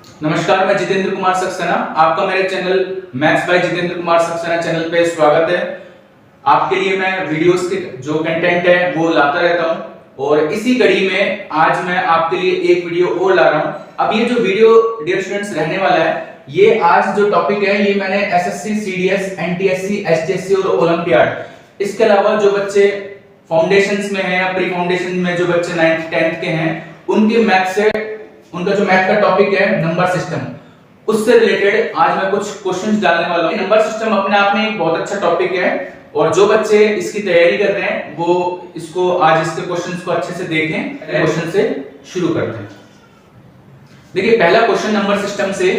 नमस्कार, मैं जितेंद्र कुमार सक्सेना। आपका मेरे channel maths by Jitendra Kumar Saxena channel पे स्वागत है। आपके लिए मैं वीडियोस के जो कंटेंट है वो लाता रहता हूं और इसी कड़ी में आज मैं आपके लिए एक वीडियो और ला रहा हूं। अब ये जो वीडियो डियर स्टूडेंट्स रहने वाला है, ये आज जो टॉपिक है ये मैंने एसएससी, सीडीएस, एनटीएससी, एचटीएससी और ओलंपियाड, इसके अलावा जो बच्चे फाउंडेशंस में हैं या प्री फाउंडेशन में जो बच्चे 9th 10th के हैं, उनके मैथ से उनका जो मैथ का टॉपिक है नंबर सिस्टम, उससे रिलेटेड आज मैं कुछ क्वेश्चंस डालने वाला हूं। नंबर सिस्टम अपने आप में एक बहुत अच्छा टॉपिक है और जो बच्चे इसकी तैयारी कर रहे हैं वो इसको आज इसके क्वेश्चंस को अच्छे से देखें। क्वेश्चन से शुरू करते हैं। देखिए पहला क्वेश्चन नंबर सिस्टम से,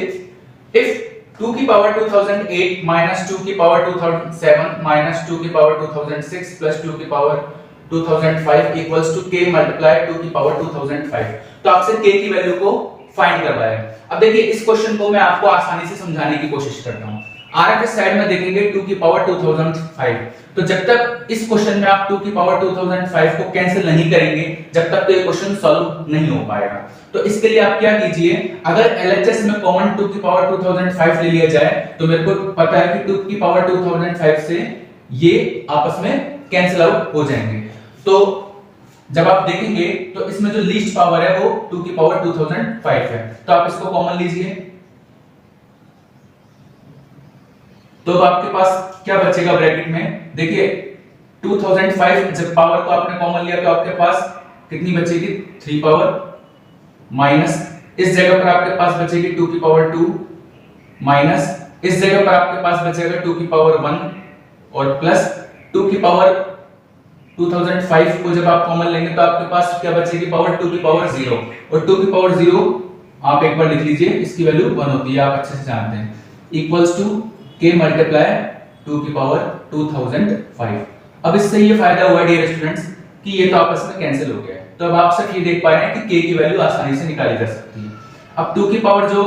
इफ 2 की पावर 2008 माइनस 2 की पावर 2007 माइनस 2 की पावर 2006 प्लस 2 की power 2005 equals to k multiply 2 की पावर 2005, तो आपसे k की वैल्यू को फाइंड करवाया है। अब देखिए इस क्वेश्चन को मैं आपको आसानी से समझाने की कोशिश करता हूं। आर के साइड में देखेंगे 2 की पावर 2005, तो जब तक इस क्वेश्चन में आप 2 की पावर 2005 को कैंसिल नहीं करेंगे जब तक तो ये क्वेश्चन सॉल्व नहीं हो पाएगा। तो इसके लिए आप क्या कीजिए, अगर एलएचएस में कॉमन 2 की पावर 2005 ले लिया जाए तो मेरे को पता है कि 2 की पावर 2005 से ये आपस में कैंसिल आउट हो जाएंगे। तो जब आप देखेंगे तो इसमें जो लीस्ट पावर है वो 2 की पावर 2005 है, तो आप इसको कॉमन लीजिए। तो आपके पास क्या बचेगा ब्रैकेट में, देखिए 2005 जब पावर को आपने कॉमन लिया तो आपके पास कितनी बचेगी 3 पावर, माइनस इस जगह पर आपके पास बचेगी 2 की पावर 2, माइनस इस जगह पर आपके पास बचेगा 2 की पावर 1 और प्लस 2 की पावर 2005 को जब आप कॉमन लेंगे तो आपके पास क्या बचेगी पावर 2 की पावर 0, और 2 की पावर 0 आप एक बार लिख लीजिए, इसकी वैल्यू 1 होती है, आप अच्छे से जानते हैं, इक्वल्स टू k मल्टीप्लाई 2 की पावर 2005। अब इससे ये फायदा हुआ डियर स्टूडेंट्स कि ये तो आपस में कैंसिल हो गया है, तो अब आप सब ये देख पा रहे हैं कि k की वैल्यू आसानी से निकाली जा सकती है। अब 2 की पावर जो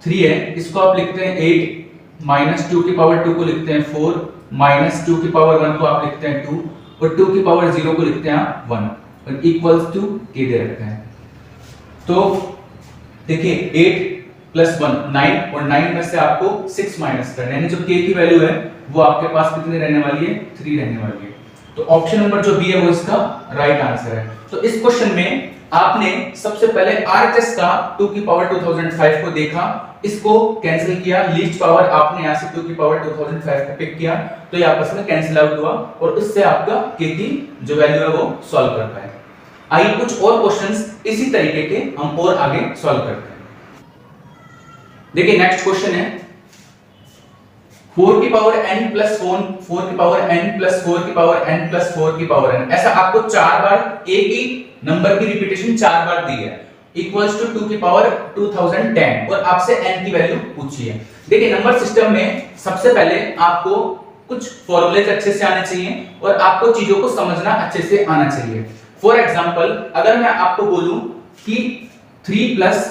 3 है इसको आप लिखते हैं 8, माइनस 2 की पावर 2 को लिखते हैं 4, माइनस 2 की पावर 1 को आप लिखते हैं 2 और 2 की पावर 0 को लिखते हैं 1 और इक्वल्स टू k दे रखते हैं। तो देखिए 8 प्लस 1 9 और 9 में से आपको 6 माइनस करना है, यानी जो k की वैल्यू है वो आपके पास कितनी रहने वाली है 3 रहने वाली है। तो ऑप्शन नंबर जो बी है वो इसका राइट आंसर है। तो इस क्वेश्चन में आपने सबसे पहले आरएचएस का 2 की पावर 2005 को देखा, इसको कैंसिल किया, लीस्ट पावर आपने यहां से 2 की पावर 2005 को पिक किया तो ये आपस में कैंसिल आउट हुआ और इससे आपका k की जो वैल्यू है वो सॉल्व कर पाए। आइए कुछ और क्वेश्चंस इसी तरीके के हम और आगे सॉल्व करते हैं। देखिए नेक्स्ट क्वेश्चन है 4 की पावर n प्लस 4 की पावर n प्लस 4 की पावर n प्लस 4 की पावर n, ऐसा आपको 4 बार एक ही नंबर की रिपीटेशन 4 बार दी है, इक्वल्स टू 2 की पावर 2010 और आपसे n की वैल्यू पूछी है। देखिए नंबर सिस्टम में सबसे पहले आपको कुछ फॉर्मूलेज अच्छे से आने चाहिए और आपको चीजों को समझना अच्छे से आना चाहिए। फॉर एग्जांपल अगर मैं आपको बोलूं कि 3 प्लस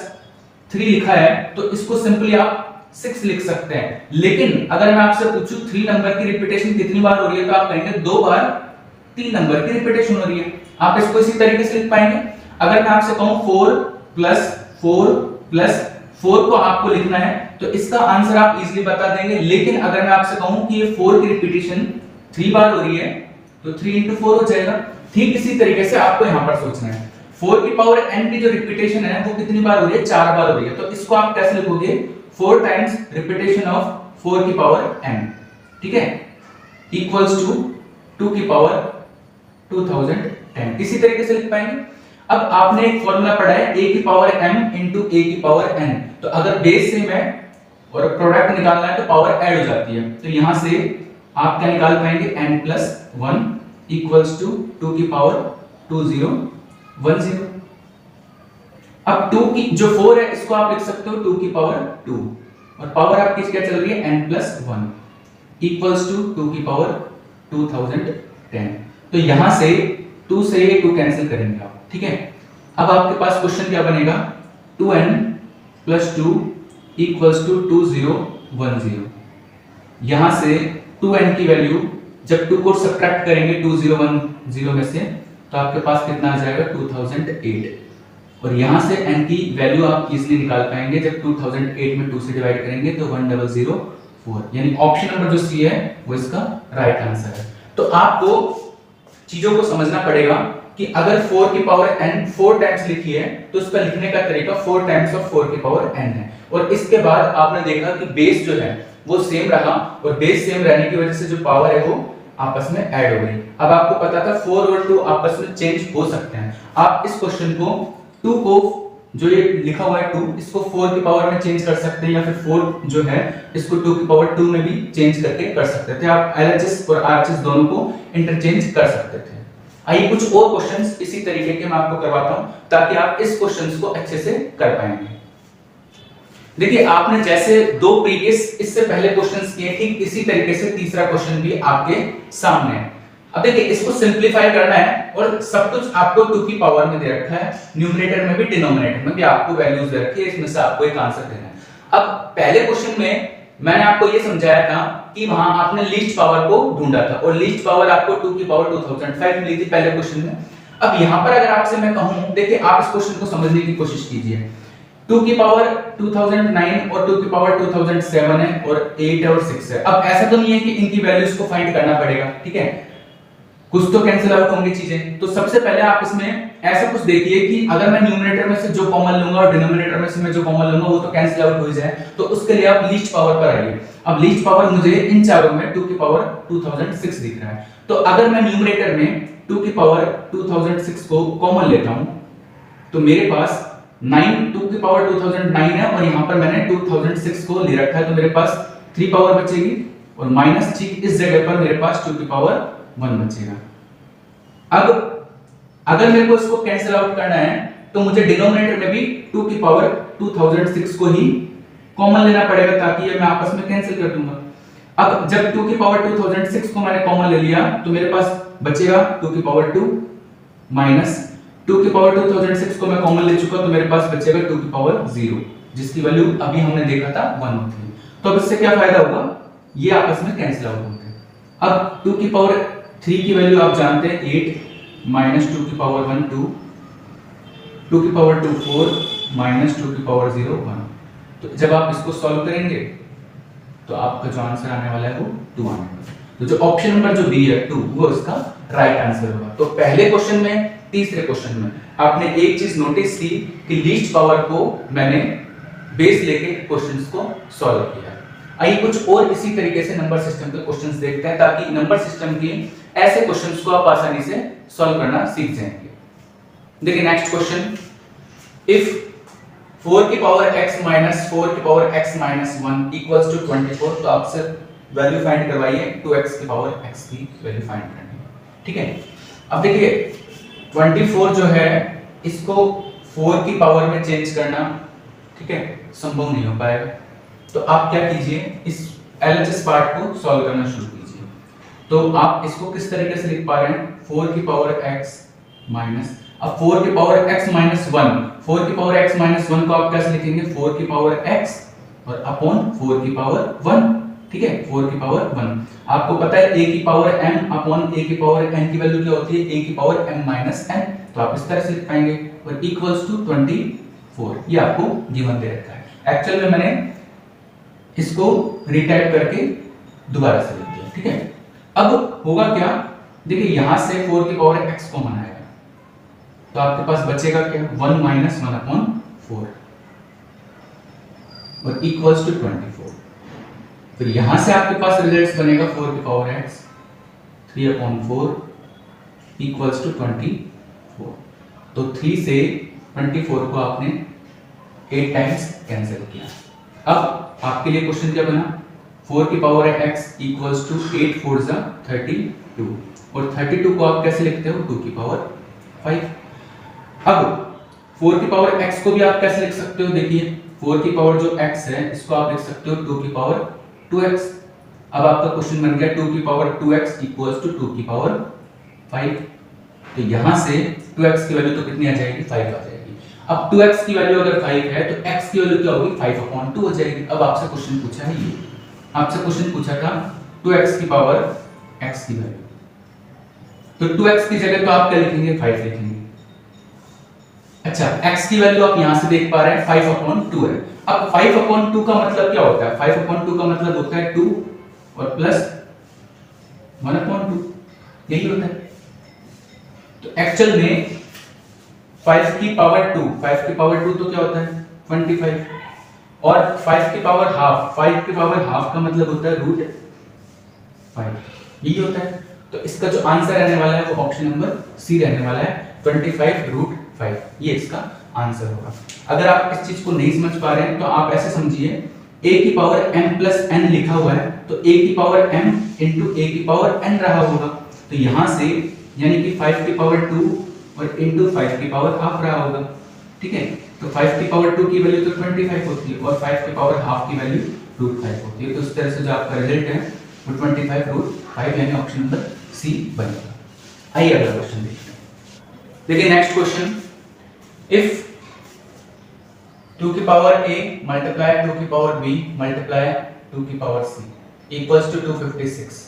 3 लिखा है तो इसको सिंपली आप 6 लिख सकते हैं, लेकिन अगर मैं आपसे पूछूं 3 नंबर की रिपीटेशन कितनी बार हो रही है तो आप कहेंगे 2 बार 3 नंबर की रिपीटेशन हो रही है, आप इसको इसी तरीके से लिख पाएंगे। अगर मैं आपसे कहूं 4 प्लस 4 प्लस 4 को आपको लिखना है तो इसका आंसर आप इजीली बता देंगे, लेकिन अगर मैं आपसे कहूं कि ये 4 की रिपीटेशन 3 बार हो रही है तो 3 into 4 हो जाएगा। ठीक इसी तरीके से आपको यहां पर सोचना है 4 की पावर n की जो रिपीटेशन है वो कितनी बार हो रही है 4 बार हो रही है, तो इसको आप कैसे लिखोगे 4 टाइम्स रिपीटेशन ऑफ 4 की पावर n, ठीक है, इक्वल्स टू 2 की पावर 2010, इसी तरीके से लिख पाएंगे। अब आपने एक फॉर्मूला पढ़ा है a की पावर m into a की पावर n, तो अगर बेस सेम है और प्रोडक्ट निकालना है तो पावर ऐड हो जाती है, तो यहां से आप क्या निकाल पाएंगे n plus 1 इक्वल्स टू 2 की पावर 2010। अब 2 की जो 4 है इसको आप लिख सकते हो 2 की पावर 2 और पावर आपकी क्या चल रही है n plus 1 इक्वल्स टू 2 की पावर 2010। तो यहां से 2 से ये 2 कैंसिल करेंगे आप, ठीक है। अब आपके पास क्वेश्चन क्या बनेगा 2n plus 2 इक्वल्स टू 2010। यहां से 2n की वैल्यू जब 2 को सब्ट्रैक्ट करेंगे 2010 में से तो आपके पास कितना आ जाएगा 2008 और यहाँ से n की वैल्यू आप इजीली निकाल पाएंगे जब 2008 में 2 से डिवाइड करेंगे तो 1004, यानी ऑप्शन नंबर जो सी है वो इसका राइट आंसर है। तो आपको चीजों को समझना पड़ेगा कि अगर 4 की पावर n 4 टाइम्स लिखी है तो उसका लिखने का तरीका 4 टाइम्स ऑफ 4 की पावर n है। और इसके बाद आपने देखा कि बेस जो है वो सेम रहा और बेस सेम रहने की वजह से जो पावर है वो आपस में ऐड हो गई। अब आपको पता था 4 और 2 आपस में चेंज हो सकते हैं। आप इस क्वेश्चन को 2 को जो ये लिखा हुआ है 2 इसको 4 की पावर में चेंज कर सकते हैं या फिर 4 जो है इसको 2 की पावर 2 में भी चेंज करके कर सकते थे। आप LHS और RHS दोनों को इंटरचेंज कर सकते थे। आइए कुछ और क्वेश्चंस इसी तरीके के मैं आपको करवाता हूं ताकि आप इस क्वेश्चंस को अच्छे से कर पाएंगे। देखिए आपने जैसे दो प्रीवियस इससे पहले क्वेश्चंस किए ठीक इसी तरीके से तीसरा क्वेश्चन भी आपके सामने है। अब देखिए इसको सिंपलीफाई करना है और सब कुछ आपको 2 की पावर में दे रखा है, न्यूमरेटर में भी डिनोमिनेटर में भी आपको वैल्यूज दे रखी है, इसमें से आपको एक आंसर देना है। अब पहले क्वेश्चन में मैंने आपको ये समझाया था कि वहां आपने लीस्ट पावर को ढूंढा था और लीस्ट पावर आपको 2 की पावर 2005 मिली थी पहले क्वेश्चन में। अब यहां पर अगर आपसे मैं कहूं, देखिए आप इस क्वेश्चन को समझने की कोशिश कीजिए। 2 की पावर 2009 और 2 की पावर 2007 है और 8 और 6 है। अब ऐसा तो नहीं है कि इनकी वैल्यूज को फाइंड करना पड़ेगा, ठीक है, कुछ तो कैंसिल आउट होंगी चीजें। तो सबसे पहले आप इसमें ऐसा कुछ देखिए कि अगर मैं न्यूमरेटर में से जो कॉमन लूंगा और डिनोमिनेटर में से मैं जो कॉमन लूंगा वो तो कैंसिल आउट हो जाए, तो उसके लिए आप लीस्ट पावर पर आइए। अब लीस्ट पावर मुझे इन चारों में 2 की पावर 2006 दिख रहा है, तो अगर मैं न्यूमरेटर में 2 की पावर 2006 को कॉमन लेता हूं तो मेरे पास 2 की पावर 2009 है और यहां पर मैंने 2006 को ले रखा है, तो मेरे पास 3 पावर बचेगी और -3 इस जगह पर मेरे पास 2 की पावर 1 बचेगा। अब अगर मेरे को इसको कैंसिल आउट करना है तो मुझे डिनोमिनेटर में भी 2 की पावर 2006 को ही कॉमन लेना पड़ेगा ताकि ये मैं आपस में कैंसिल कर दूंगा। अब जब 2 की पावर 2006 को मैंने कॉमन ले लिया तो मेरे पास बचेगा 2 की पावर 2 माइनस 2 की पावर 2006 को मैं कॉमन ले चुका तो मेरे पास बचेगा 2 की पावर 0 जिसकी वैल्यू अभी हमने देखा था 1 होती है। तो अब इससे क्या फायदा होगा, ये आपस में कैंसिल आउट होंगे। अब 2 की पावर 3 की वैल्यू आप जानते हैं 8 माइनस 2 की पावर 1 2, 2 की पावर 2 4 माइनस 2 की पावर 0 1। तो जब आप इसको सॉल्व करेंगे तो आपका जो आंसर आने वाला है वो 2 आने वाला है। तो जो ऑप्शन नंबर जो बी है 2 वो इसका राइट आंसर होगा। तो पहले क्वेश्चन में तीसरे क्वेश्चन में आपने एक चीज नोटिस की कि लीस्ट पावर को मैंने बेस लेके क्वेश्चंस को सॉल्व किया। आइए कुछ और इसी तरीके से नंबर सिस्टम के क्वेश्चंस देखते हैं ताकि नंबर सिस्टम की ऐसे क्वेश्चंस को आप आसानी से सॉल्व करना सीख जाएंगे। देखिए नेक्स्ट क्वेश्चन, इफ 4 की पावर x माइनस 4 की power x minus 1 equals to 24, तो आपसे वैल्यू फाइंड करवाइए 2x की पावर x की वैल्यू फाइंड करनी है, ठीक है। अब देखिए 24 जो है इसको 4 की पावर में चेंज करना, ठीक है, संभव नहीं हो पाएगा। तो आप क्या कीजिए, इस LHS पार्ट को सॉल्व करना शुरू कीजिए। तो आप इसको किस तरीके से लिख पा रहे हैं, 4 की पावर x माइनस, अब 4 की पावर x माइनस 1, 4 की पावर x माइनस 1 को आप कैसे लिखेंगे, 4 की पावर x और अपॉन 4 की पावर 1, ठीक है, 4 की पावर 1। आपको पता है a की पावर m अपॉन a की पावर n की वैल्यू क्या होती है, a की पावर m माइनस n, तो आप इस तरह से लिख पाएंगे और इक्वल्स टू 24, ये आपको गिवन दे रखा है। एक्चुअल में मैंने इसको रीटाइप करके दोबारा से लिख दिया, ठीक है। अब होगा क्या, देखिए यहां से 4 की पावर x कॉमन आएगा तो आपके पास बचेगा क्या, 1 माइनस 1 अपॉन 4 और इक्वल्स टू 24। फिर यहां से आपके पास रिजल्ट बनेगा 4 की power x 3 upon 4 equals to 24। तो 3 से 24 को आपने 8 टाइम्स कैंसिल किया। अब आपके लिए क्वेश्चन क्या बना, 4 की पावर x इक्वल्स टू 8 4 जा 32 और 32 को आप कैसे लिखते हो, 2 की पावर 5। अब 4 की पावर x को भी आप कैसे लिख सकते हो, देखिए 4 की पावर जो x है इसको आप लिख सकते हो 2 की पावर 2x। अब आपका क्वेश्चन बन गया 2 की पावर 2x इक्वल्स टू 2 की पावर 5। तो यहां से 2x की वैल्यू तो कितनी आ जाएगी, 5 आ जाएगी। अब 2x की वैल्यू अगर 5 है तो x की वैल्यू क्या होगी, 5/2 हो जाएगी। अब आपसे क्वेश्चन पूछा है, ये आपसे क्वेश्चन पूछा था 2x की पावर x की वैल्यू, तो 2x की जगह तो आप क्या लिखेंगे, 5 लिखेंगे। अच्छा, x की वैल्यू आप यहां से देख पा रहे हैं 5/2 है। अब 5/2 का मतलब क्या होता है? 5/2 का मतलब होता है 2 और प्लस 1/2, यही होता है। तो एक्चुअल में 5 की पावर 2 तो क्या होता है 25, और 5 की पावर हाफ का मतलब होता है √5, यही होता है। तो इसका जो आंसर रहने वाला है वो ऑप्शन नंबर सी रहने वाला है, 25√5, ये इसका आंसर होगा। अगर आप इस चीज को नहीं समझ पा रहे हैं तो आप ऐसे समझिए, a की पावर m प्लस n लिखा हुआ है, तो a की पावर m इंटू a की पावर n रहा होगा। तो यहां से यानी कि 5 की पावर 2 और इंटू 5 की पावर हाफ रहा होगा, ठीक है। तो 5 की पावर 2 की वैल्यू तो 25 होती है और 5 की पावर हाफ की वैल्यू √5 होती है। तो इस तरह से जो आपका रिजल्ट है वो 25√5 यानी ऑप्शन नंबर सी बनेगा। आइए अगला क्वेश्चन देखते हैं। देखिए नेक्स्ट क्वेश्चन, इफ 2 की पावर a मल्टीप्लाई 2 की पावर b मल्टीप्लाई 2 की पावर c इक्वल्स टू 256,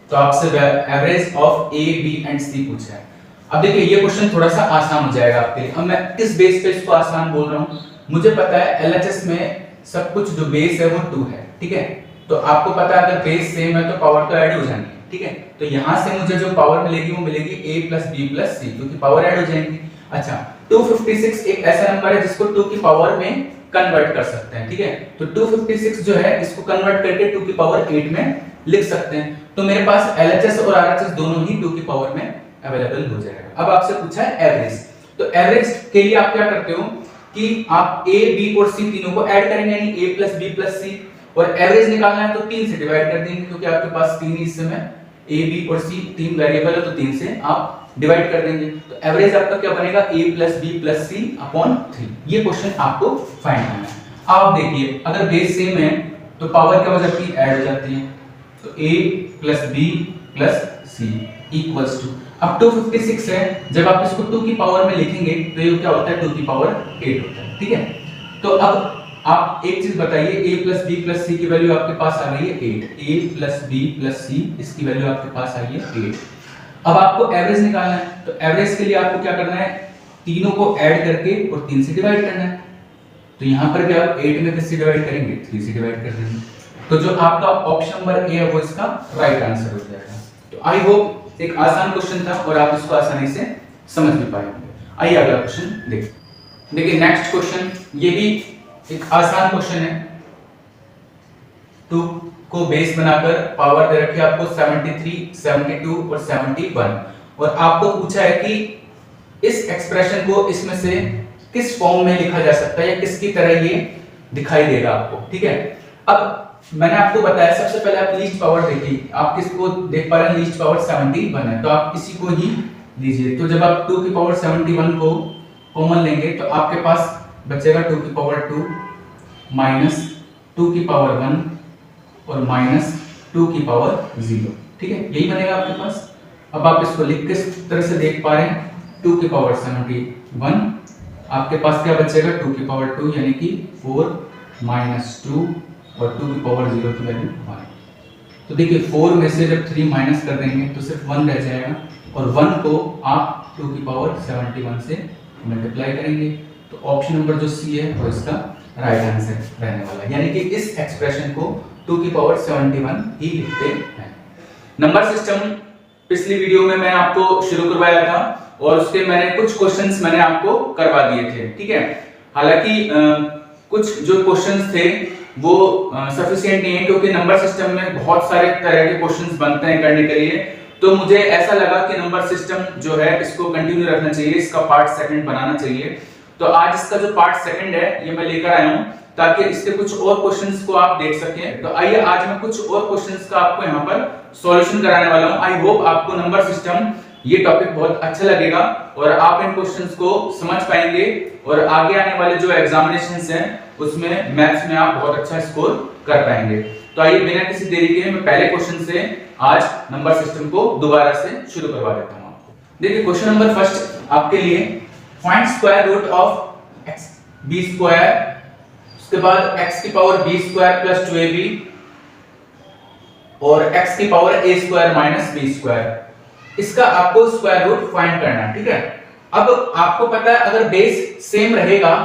तो आपसे average of a b and c पूछा है। अब देखिए ये क्वेश्चन थोड़ा सा आसान हो जाएगा आपके लिए। अब मैं किस बेस पे इसको आसान बोल रहा हूँ, मुझे पता है एलएचएस में सब कुछ जो बेस है वो 2 है, ठीक है। तो आपको पता है अगर बेस सेम है तो पावर तो ऐड हो जाएंगी, ठीक है। तो यहां से मुझे जो पावर मिलेगी वो मिलेगी a plus b plus c, क्योंकि पावर ऐड हो जाएंगी। अच्छा, 256 एक ऐसा नंबर है जिसको 2 की पावर में कन्वर्ट कर सकते हैं, ठीक है। तो 256 जो है इसको कन्वर्ट करके 2 की पावर 8 में लिख सकते हैं। तो मेरे पास एलएचएस और आरएचएस दोनों ही 2 की पावर में अवेलेबल हो जाएगा। अब आपसे पूछा है एवरेज, तो एवरेज के लिए आप क्या करते हो कि आप a b और c तीनों को ऐड करेंगे, यानी a plus b plus c, और एवरेज निकालना है तो 3 से डिवाइड कर देंगे, क्योंकि आपके पास 3 इस समय a b और c 3 वेरिएबल है, तो 3 से आप डिवाइड कर देंगे। तो एवरेज आपका क्या बनेगा a plus b plus c upon 3। ये क्वेश्चन आपको फाइंड करना है। आप देखिए अगर बेस सेम है तो पावर क्या हो जाती है, ऐड हो जाती है। तो a plus b plus c equals to, अब 256 है, जब आप इसको 2 की पावर में लिखेंगे तो ये क्या होता है 2 की पावर 8 होता है, ठीक है। तो अब आप एक चीज बताइए, a plus b plus c की वैल्यू आपके पास आ गई है 8, a plus b plus c इसकी वैल्यू आपके पास आई है 8। अब आपको एवरेज निकालना है, तो एवरेज के लिए आपको क्या करना है, तीनों को ऐड करके और 3 से डिवाइड करना है। तो यहां पर भी आप 8 में किससे डिवाइड करेंगे, 3 से डिवाइड कर देंगे। तो जो आपका ऑप्शन नंबर ए है वो इसका राइट आंसर हो जाएगा। तो आई होप एक आसान क्वेश्चन था और आप इसको आसानी से समझ भी पाएंगे। आइए अगला क्वेश्चन देखिए नेक्स्ट क्वेश्चन, ये भी एक आसान क्वेश्चन है। 2 को बेस बनाकर पावर दे रखी है आपको 73, 72 और 71, और आपको पूछा है कि इस एक्सप्रेशन को इसमें से किस फॉर्म में लिखा जा सकता है या किसकी तरह ये दिखाई देगा आपको, ठीक है। अब मैंने आपको बताया सबसे पहले आप लीस्ट पावर देखिए, आप किसको देख पा रहे हैं, लीस्ट पावर 71 है, तो आप इसी को ही लीजिए। तो जब आप 2 की पावर 71 को कॉमन लेंगे तो आपके पास बचेगा 2 की पावर 2 माइनस 2 की पावर 1 और माइनस 2 की पावर 0, ठीक है, यही बनेगा आपके पास। अब आप इसको लिख किस तरह से देख पा रहे हैं, 2 की पावर 71, आपके पास क्या बचेगा 2 की पावर 2 यानी कि 4 माइनस 2 और 2 की पावर 0 की वैल्यू 1। तो देखिए 4 में से जब 3 माइनस कर देंगे तो सिर्फ 1 रह जाएगा, और 1 को आप 2 की पावर 71 से मल्टीप्लाई करेंगे। तो ऑप्शन नंबर जो सी है वो इसका राइट आंसर रहने वाला है, यानी कि इस एक्सप्रेशन को 2 की पावर 71 ही लिखते हैं। नंबर सिस्टम पिछली वीडियो में मैं आपको शुरू करवाया था और उसके मैंने कुछ क्वेश्चंस मैंने आपको करवा दिए थे, ठीक है। हालांकि कुछ जो क्वेश्चंस थे वो सफिशिएंट नहीं है, क्योंकि नंबर सिस्टम में बहुत सारे तरह के क्वेश्चंस बनते हैं करने के लिए। तो मुझे ऐसा लगा कि नंबर सिस्टम जो है इसको कंटिन्यू रखना चाहिए, इसका पार्ट सेकंड बनाना चाहिए। तो आज इसका जो पार्ट सेकंड है ये मैं लेकर आया हूं ताकि इसके कुछ और क्वेश्चंस को आप देख सकें। तो आइए आज मैं कुछ और क्वेश्चंस का आपको यहाँ पर सॉल्यूशन कराने वाला हूं। आई होप आपको नंबर सिस्टम ये टॉपिक बहुत अच्छा लगेगा और आप इन क्वेश्चंस को समझ पाएंगे और आगे आने वाले जो एग्जामिनेशंस हैं उसमें मैथ्स में आप बहुत अच्छा स्कोर कर पाएंगे। तो आइए बिना किसी देरी के मैं पहले क्वेश्चन से आज नंबर सिस्टम को दोबारा से शुरू करवा देता हूं आपको। देखिए क्वेश्चन नंबर फर्स्ट आपके लिए, find square root of x b square, उसके बाद x की power b square plus 2ab और x की power a square minus b square. इसका आपको स्क्वायर रूट फाइंड करना है, ठीक है। अब आपको पता है अगर बेस सेम रहेगा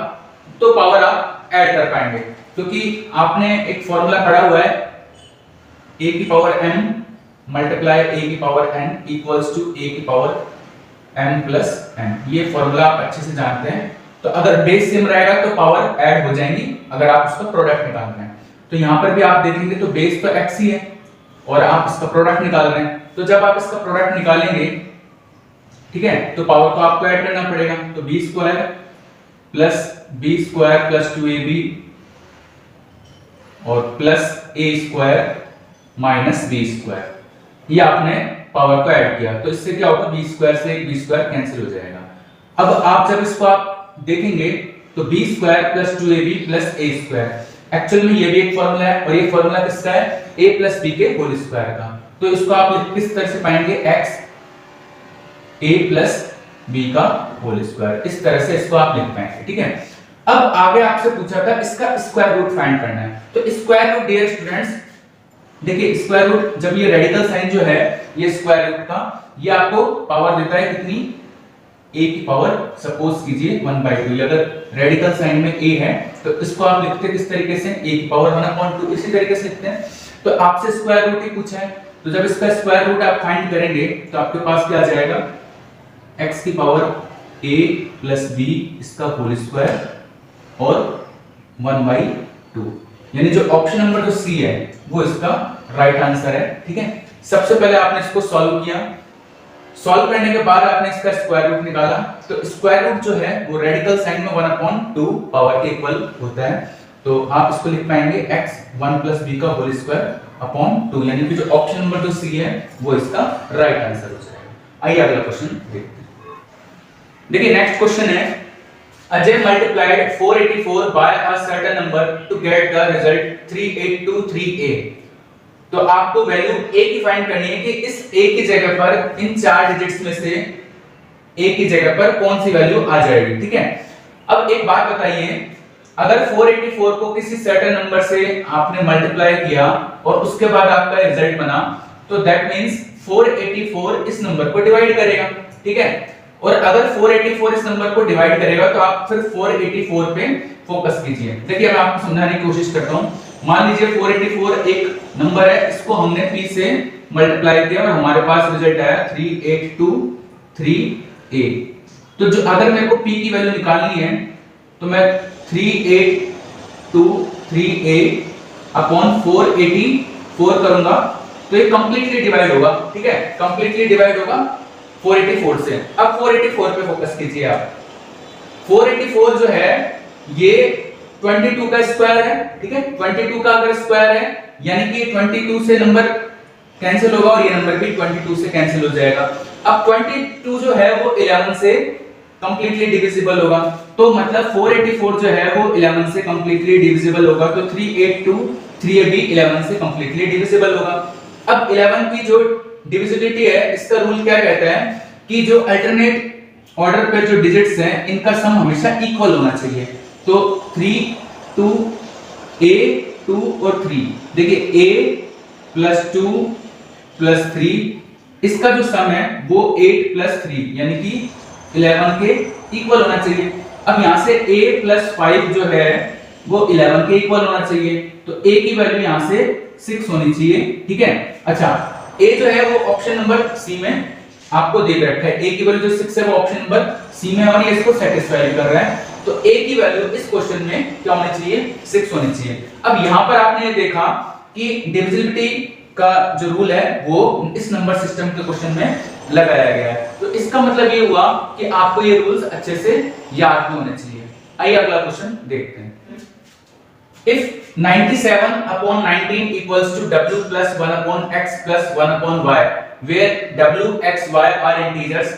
तो पावर आप ऐड कर पाएंगे, क्योंकि आपने एक फॉर्मूला पढ़ा हुआ है a की पावर m मल्टीप्लाई a की power n equals to a की पावर m प्लस n। ये फॉर्मूला आप अच्छे से जानते हैं। तो अगर बेस सेम रहेगा तो पावर ऐड हो जाएंगी अगर आप उसका प्रोडक्ट निकाल रहे हैं। तो यहां पर भी आप देखेंगे तो बेस तो x ही है और आप इसका प्रोडक्ट निकाल रहे हैं, तो जब आप इसका प्रोडक्ट निकालेंगे, ठीक है, तो पावर को आपको ऐड करना पड़ेगा। तो b square plus b square plus 2ab और plus a square minus b square, ये आपने पावर को ऐड किया। तो इससे क्या होगा, b स्क्वायर से b स्क्वायर कैंसिल हो जाएगा। अब आप जब इसको आप देखेंगे तो b square plus 2ab plus a square, actual में ये भी एक फॉर्मूला है और ये फॉर्मूला किसका है, a प्लस b के होल स्क्वायर का। तो इसको आप किस तरह से पाएंगे, x a प्लस b का होल स्क्वायर, इस तरह से इसको आप लिख पाएंगे। ठीक है, अब आगे आपसे पूछा था इसका स्क्वायर रूट फाइंड करना है। तो स्क्वायर रूट डियर स्टूडेंट्स, देखिए स्क्वायर रूट, जब ये रेडिकल साइन जो है ये स्क्वायर रूट का, ये आपको पावर देता है कितनी, a की पावर, सपोज कीजिए 1/2। अगर रेडिकल साइन में a है तो इसको आप लिखते हैं किस तरीके से, a की पावर 1/2, इसी तरीके से लिखते हैं। तो आपसे स्क्वायर रूट ही पूछा है, तो जब इसका स्क्वायर रूट आप फाइंड करेंगे तो आपके पास क्या आ जाएगा, x की पावर a प्लस b इसका होल स्क्वायर और 1/2, यानी जो ऑप्शन नंबर जो सी है वो इसका राइट आंसर है। ठीक है, सबसे पहले आपने इसको सॉल्व किया, सॉल्व करने के बाद आपने इसका स्क्वायर रूट निकाला। तो स्क्वायर रूट जो है वो रेडिकल साइन में 1/2 पावर के इक्वल होता है। तो आप इसको लिख पाएंगे x 1 प्लस b का होल स्क्वायर अपॉन 2, यानी कि जो ऑप्शन नंबर जो सी है वो इसका राइट आंसर हो जाएगा। आइए अगला क्वेश्चन देखते हैं। देखिए नेक्स्ट क्वेश्चन है, Ajay multiplied 484 by a certain number to get the result 3823a। तो आपको वैल्यू a की फाइंड करनी है कि इस a की जगह पर, इन चार डिजिट्स में से a की जगह पर कौन सी वैल्यू आ जाएगी। ठीक है, अब एक बात बताइए, अगर 484 को किसी सर्टेन नंबर से आपने मल्टीप्लाई किया और उसके बाद आपका रिजल्ट बना, तो दैट मींस 484 इस नंबर को डिवाइड करेगा। ठीक है, और अगर 484 इस नंबर को डिवाइड करेगा तो आप फिर 484 पे फोकस कीजिए। देखिए मैं आपको समझाने की कोशिश करता हूं। मान लीजिए 484 एक नंबर है, इसको हमने p से मल्टीप्लाई किया और हमारे पास रिजल्ट आया 3823a। तो जो अगर मेरे को p की वैल्यू निकालनी है तो मैं 3823a अपॉन 484 करूंगा, तो ये कंप्लीटली डिवाइड होगा। ठीक है, कंप्लीटली डिवाइड होगा 484 से। अब 484 पे फोकस कीजिए आप। 484 जो है ये 22 का स्क्वायर है। ठीक है, 22 का अगर स्क्वायर है यानी कि 22 से नंबर कैंसिल होगा और ये नंबर भी 22 से कैंसिल हो जाएगा। अब 22 जो है वो 11 से कंप्लीटली डिविजिबल होगा, तो मतलब 484 जो है वो 11 से कंप्लीटली डिविजिबल होगा। तो 3823 भी 11 से कंप्लीटली डिविजिबल होगा। अब 11 की जो डिविजिबिलिटी है, इसका रूल क्या कहता है कि जो अल्टरनेट ऑर्डर पे जो डिजिट्स हैं इनका सम हमेशा इक्वल होना चाहिए। तो 3 2 a 2 और 3, देखिए a प्लस 2 प्लस 3 इसका जो सम है वो 8 प्लस 3 यानी कि 11 के इक्वल होना चाहिए। अब यहां से a प्लस 5 जो है वो 11 के इक्वल होना चाहिए, तो a की वैल्यू यहां से 6 होनी चाहिए। ठीक है, अच्छा a जो है वो ऑप्शन नंबर सी में आपको दे रखा है, a की वैल्यू जो 6 है वो ऑप्शन नंबर सी में और ये इसको सेटिस्फाई कर रहा है। तो a की वैल्यू इस क्वेश्चन में क्या होनी चाहिए, 6 होनी चाहिए। अब यहां पर आपने ये देखा कि डिविजिबिलिटी का जो रूल है वो इस नंबर सिस्टम के क्वेश्चन में लगाया गया है। तो इसका मतलब ये हुआ कि आपको ये रूल्स अच्छे से याद भी होने चाहिए। आइए अगला क्वेश्चन देखते हैं। If 97 upon 19 equals to w plus 1 upon x plus 1 upon y, where w, x, y are integers,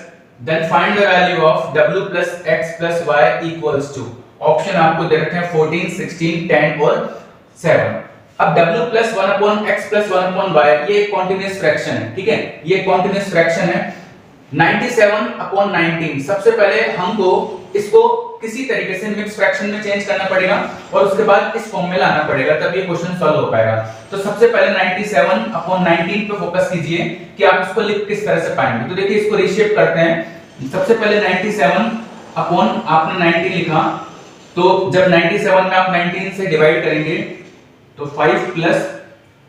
then find the value of w plus x plus y equals to। Option आपको दे रखे हैं 14, 16, 10 और 7। अब w plus 1 upon x plus 1 upon y ये एक continuous fraction है। ठीक है, ये कॉन्टिन्यूअस फ्रैक्शन है। 97 upon 19, सबसे पहले हमको इसको किसी तरीके से मिक्स फ्रैक्शन में चेंज करना पड़ेगा और उसके बाद इस फॉर्म में लाना पड़ेगा, तब ये क्वेश्चन सॉल्व हो पाएगा। तो सबसे पहले 97 अपॉन 19 पे फोकस कीजिए कि आप इसको लिख किस तरह से पाएंगे। तो देखिए इसको रीशेप करते हैं। सबसे पहले 97 अपॉन आपने 19 लिखा, तो जब 97 में आप 19 से डिवाइड करेंगे तो 5 प्लस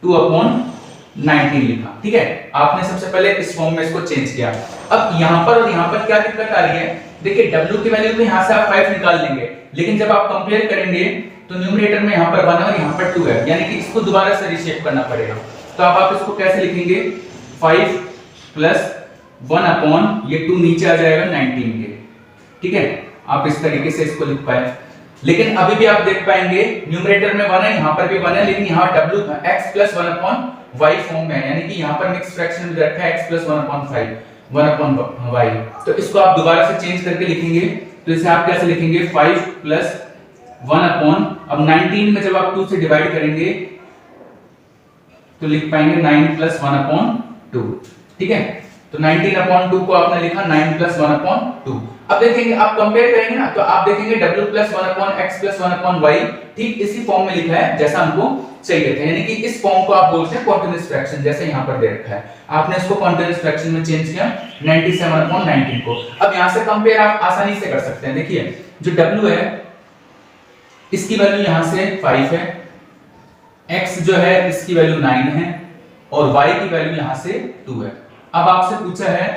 2 अपॉन 19 लिखा। ठीक है, आपने सबसे पहले इस फॉर्म में इसको चेंज किया। अब यहां पर और यहां पर क्या दिक्कत आ रही है, देखिए w की वैल्यू तो यहां से आप 5 निकाल लेंगे, लेकिन जब आप कंपेयर करेंगे तो न्यूमरेटर में यहां पर 1 है और यहां पर 2 है, यानी कि इसको दोबारा से रीशेप करना पड़ेगा। तो आप इसको कैसे लिखेंगे, 5 प्लस 1 अपॉन ये 2 नीचे आ जाएगा 19 के। ठीक है, आप इस तरीके से इसको लिख पाए। लेकिन अभी भी आप देख पाएंगे न्यूमरेटर में 1 है, यहां पर भी 1 है, लेकिन यहां w x plus 1 upon y form में है, यानी कि यहां पर मिक्स फ्रैक्शन में रखा है x plus 1 upon 5 1 upon y। तो इसको आप दोबारा से चेंज करके लिखेंगे, तो इसे आप कैसे लिखेंगे, 5 प्लस 1 अपॉन, अब 19 में जब आप 2 से डिवाइड करेंगे तो लिख पाएंगे 9 प्लस 1 अपॉन 2। ठीक है, तो 19 अपॉन 2 को आपने लिखा 9 प्लस 1 अपॉन 2। अब देखेंगे, आप कंपेयर करेंगे ना, तो आप देखेंगे w plus 1 upon x plus 1 upon y ठीक इसी फॉर्म में लिखा है जैसा हमको चाहिए था, यानी कि इस फॉर्म को आप बोलते हैं कॉन्टिन्यूअस फ्रैक्शन, जैसे यहां पर दे रखा है। आपने इसको कॉन्टिन्यूअस फ्रैक्शन में चेंज किया 97 अपॉन 19 को। अब यहां से कंपेयर आप आसानी से कर सकते हैं। देखिए जो w है इसकी वैल्यू यहां से 5 है, x जो है इसकी वैल्यू 9 है और y की वैल्यू यहां से 2 है। अब आपसे पूछा है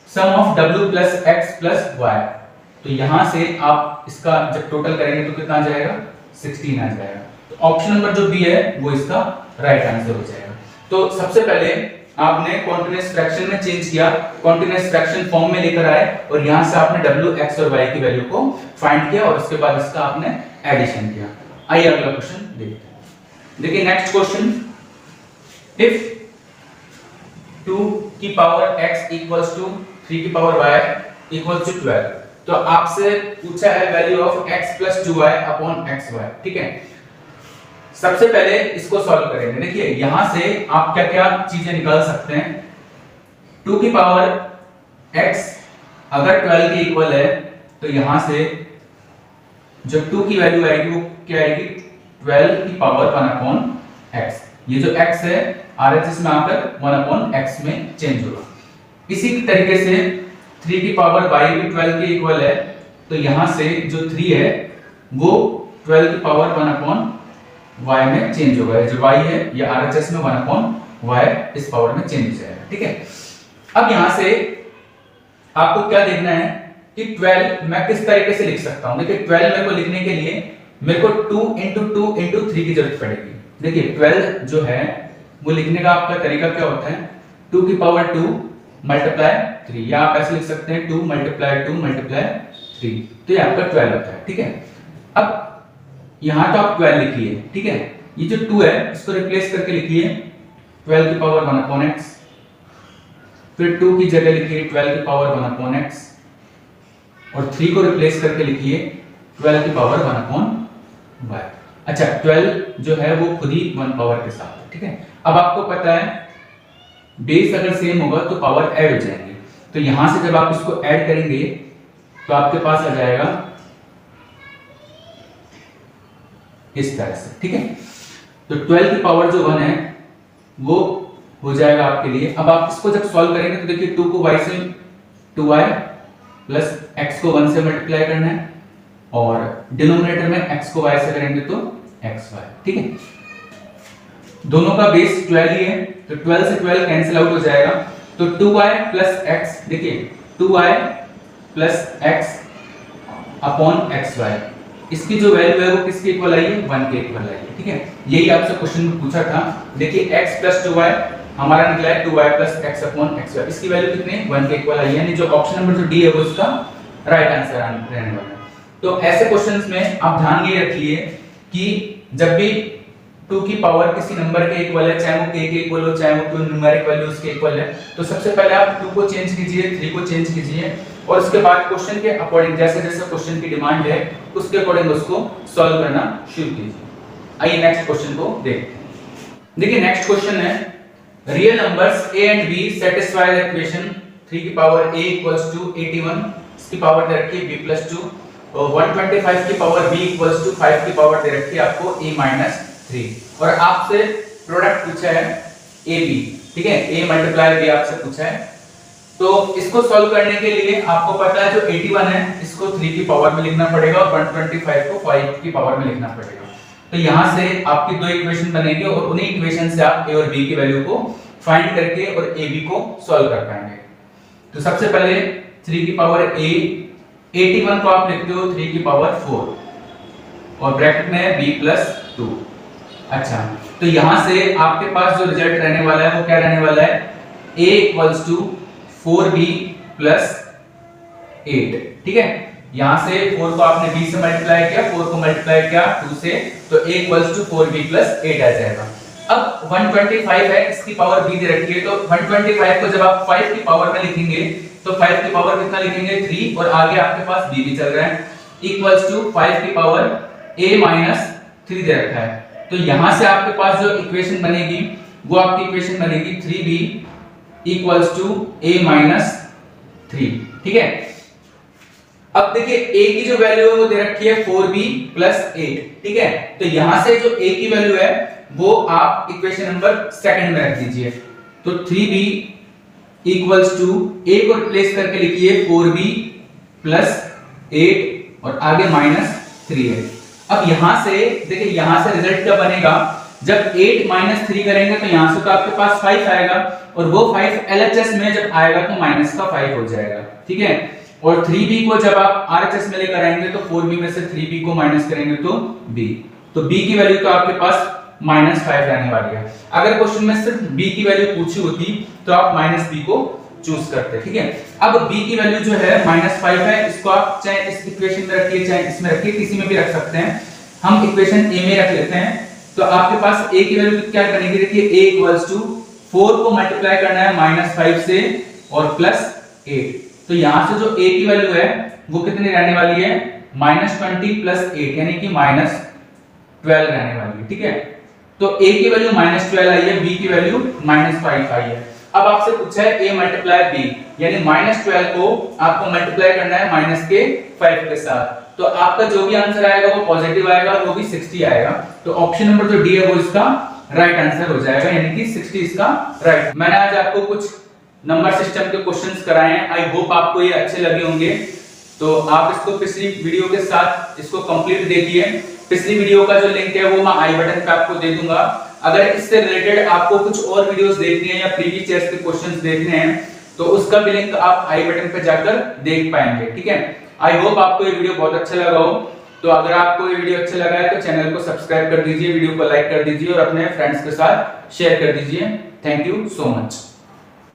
sum of w plus x plus y, तो यहां से आप इसका जब टोटल करेंगे तो कितना आ जाएगा, 16 आ जाएगा। तो ऑप्शन नंबर जो बी है वो इसका राइट आंसर हो जाएगा। तो सबसे पहले आपने कॉन्टिन्यूअस फ्रैक्शन में चेंज किया, कॉन्टिन्यूअस फ्रैक्शन फॉर्म में लेकर आए और यहां से आपने w x और y की वैल्यू को फाइंड किया और उसके बाद इसका आपने एडिशन किया। आइए अगला क्वेश्चन देखते हैं। देखिए नेक्स्ट क्वेश्चन, इफ 2 की पावर x इक्वल्स टू 3 की पावर y इक्वल्स टू 12, तो आपसे पूछा है value of x plus 2y upon xy। ठीक है, सबसे पहले इसको सॉल्व करेंगे। देखिए यहां से आप क्या क्या चीजें निकाल सकते हैं, 2 की पावर x अगर 12 के इक्वल है तो यहां से जो 2 की वैल्यू आएगी वो क्या आएगी, 12 की पावर 1 अपॉन x। ये जो x है RHS में आकर 1 अपॉन x में चेंज होगा। इसी तरीके से 3 की पावर y भी 12 के इक्वल है, तो यहां से जो 3 है वो 12 की पावर 1 अपॉन y में चेंज होगा। जो y है ये RHS में 1 अपॉन y इस पावर में चेंज हो जाएगा। ठीक है, अब यहां से आपको क्या देखना है कि 12 मैं किस तरीके से लिख सकता हूं। देखिए 12 मेरे को लिखने के लिए मेरे को 2 into 2 into 3 की जरूरत पड़ेगी। देखिए 12 जो है वो लिखने का आपका तरीका क्या होता है, 2 की पावर 2 मल्टीप्लाई 3, या आप ऐसे लिख सकते हैं 2 मल्टीप्लाई 2 मल्टीप्लाई 3, तो ये आपका 12 होता है। ठीक है, अब यहां तो आप 12 लिखिए। ठीक है, ये जो 2 है इसको रिप्लेस करके लिखिए 12 की पावर 1 अपॉन x, फिर 2 की जगह लिखिए 12 की पावर 1 अपॉन x और 3 को रिप्लेस करके लिखिए 12 की पावर 1 अपॉन y। अच्छा 12 जो है वो खुद ही 1 पावर के साथ है। ठीक है, अब आपको पता है बेस अगर सेम होगा तो पावर ऐड हो जाएंगे, तो यहां से जब आप इसको ऐड करेंगे तो आपके पास आ जाएगा इस तरह से। ठीक है, तो 12 की पावर जो 1 है वो हो जाएगा आपके लिए। अब आप इसको जब सॉल्व करेंगे तो देखिए 2 को y से 2y प्लस x को 1 से मल्टीप्लाई करना है और डिनोमिनेटर में x को y से करेंगे तो xy। ठीक है, दोनों का बेस 12 ही है, तो 12 से 12 कैंसिल आउट हो जाएगा, तो 2y प्लस x, देखिए 2y plus x upon xy, इसकी जो वैल्यू है वो किसके इक्वल आई है, 1 के इक्वल आई है। ठीक है, यही आपसे क्वेश्चन में पूछा था। देखिए x प्लस 2y हमारा निकला है 2y plus x upon xy, इसकी वैल्यू कितनी है, 1 के इक्वल आई है, यानी जो ऑप्शन नंबर जो डी है वो इसका राइट आंसर रहने वाला है। तो ऐसे क्वेश्चंस में आप ध्यान ये रखिए कि जब भी 2 की पावर किसी नंबर के इक्वल है, चाहे वो k के इक्वल हो चाहे वो कोई न्यूमेरिक वैल्यू उसके इक्वल है, तो सबसे पहले आप 2 को चेंज कीजिए, 3 को चेंज कीजिए और उसके बाद क्वेश्चन के अकॉर्डिंग जैसे जैसे क्वेश्चन की डिमांड है उसके अकॉर्डिंग उसको सॉल्व करना शुरू कीजिए। आइए नेक्स्ट क्वेश्चन को देखते हैं। देखिए नेक्स्ट क्वेश्चन है, real numbers a and b satisfy the equation 3 की पावर a इक्वल्स टू 81, इसकी पावर दे रखी है b प्लस 2, और 125 की पावर b इक्वल्स टू 5 की पावर दे रखी है आपको a माइनस 3, और आपसे प्रोडक्ट पूछा है ab। ठीक है, a मल्टीप्लाई b आपसे पूछा है, तो इसको सॉल्व करने के लिए आपको पता है जो 81 है इसको 3 की पावर में लिखना पड़ेगा और 125 को 5 की पावर में लिखना पड़ेगा। तो यहां से आपकी दो इक्वेशन बनेंगे और उन्हीं इक्वेशन से आप a और b की वैल्यू को फाइंड करके और ab को सॉल्व कर पाएंगे। तो सबसे पहले 3 की पावर a 81 को आप लिखते हो 3 की पावर 4 और ब्रैकेट में है b प्लस 2। अच्छा, तो यहां से आपके पास जो रिजल्ट रहने वाला है वो क्या रहने वाला है, a equals to 4b plus 8। ठीक है, यहां से 4 को आपने b से मल्टीप्लाई किया, 4 को मल्टीप्लाई किया 2 से, तो a equals to 4b plus 8 आ जाएगा। अब 125 है, इसकी पावर b दे रखी है, तो 125 को जब आप 5 की पावर में लिखेंगे तो 5 की पावर कितना लिखेंगे 3 और आगे आपके पास b भी चल रहा है, इक्वल्स टू 5 की पावर a माइनस 3 दे रखा है। तो यहां से आपके पास जो इक्वेशन बनेगी वो आपकी इक्वेशन बनेगी 3b equals to a minus 3। ठीक है, अब देखिए a की जो वैल्यू है वो दे रखी है 4b प्लस 8। ठीक है, तो यहां से जो a की वैल्यू है वो आप इक्वेशन नंबर सेकंड में रख दीजिए। तो 3b इक्वल्स टू a को रिप्लेस करके लिखिए 4b प्लस 8 और आगे माइनस 3 है। अब यहां से देखिए, यहां से रिजल्ट क्या बनेगा, जब 8 माइनस 3 करेंगे तो यहां से तो आपके पास 5 आएगा और वो 5 LHS में जब आएगा तो माइनस का 5 हो जाएगा। ठीक है, और 3b को जब आप RHS में लेकर आएंगे तो 4b में से 3b को माइनस करेंगे तो b, तो b की वैल्यू तो आपके पास -5 रहने वाली है। अगर क्वेश्चन में सिर्फ b की वैल्यू पूछी होती तो आप -b को चूज करते। ठीक है, अब b की वैल्यू जो है -5 है, इसको आप चाहे इस इक्वेशन में रखिए चाहे इसमें रखिए, किसी में भी रख सकते हैं। हम इक्वेशन a में रख लेते हैं, तो आपके पास a की वैल्यू क्या बनेगी, देखिए a इक्वल्स टू 4 को मल्टीप्लाई करना है -5 से और प्लस 8। तो यहां से जो a की वैल्यू है वो कितनी रहने वाली है, -20 प्लस 8 यानी कि -12 रहने वाली है। ठीक है, तो a की वैल्यू -12 आई है, b की वैल्यू -5 आई है। अब आपसे पूछा है a मल्टीप्लाई b, यानी -12 को आपको मल्टीप्लाई करना है -5 के साथ, तो आपका जो भी आंसर आएगा वो पॉजिटिव आएगा और वो भी 60 आएगा। तो ऑप्शन नंबर जो डी है वो इसका राइट आंसर हो जाएगा, यानी कि 60 इसका राइट। मैंने आज आपको कुछ नंबर सिस्टम के क्वेश्चंस कराए हैं, आई होप आपको ये अच्छे लगे होंगे। तो आप इसको पिछली वीडियो के साथ इसको कंप्लीट देखिए। पिछली वीडियो का जो लिंक है वो मैं आई बटन पे आपको दे दूंगा। अगर इससे रिलेटेड आपको कुछ और वीडियोस देखनी है या प्रीवियस ईयर्स के क्वेश्चंस देखने हैं तो उसका भी लिंक आप आई बटन पे जाकर देख पाएंगे। ठीक है, आई होप आपको ये वीडियो बहुत अच्छा लगा हो। तो अगर आपको ये वीडियो अच्छा लगा है तो चैनल को सब्सक्राइब कर दीजिए, वीडियो को लाइक कर दीजिए और अपने फ्रेंड्स के साथ शेयर कर दीजिए। Thank you so much.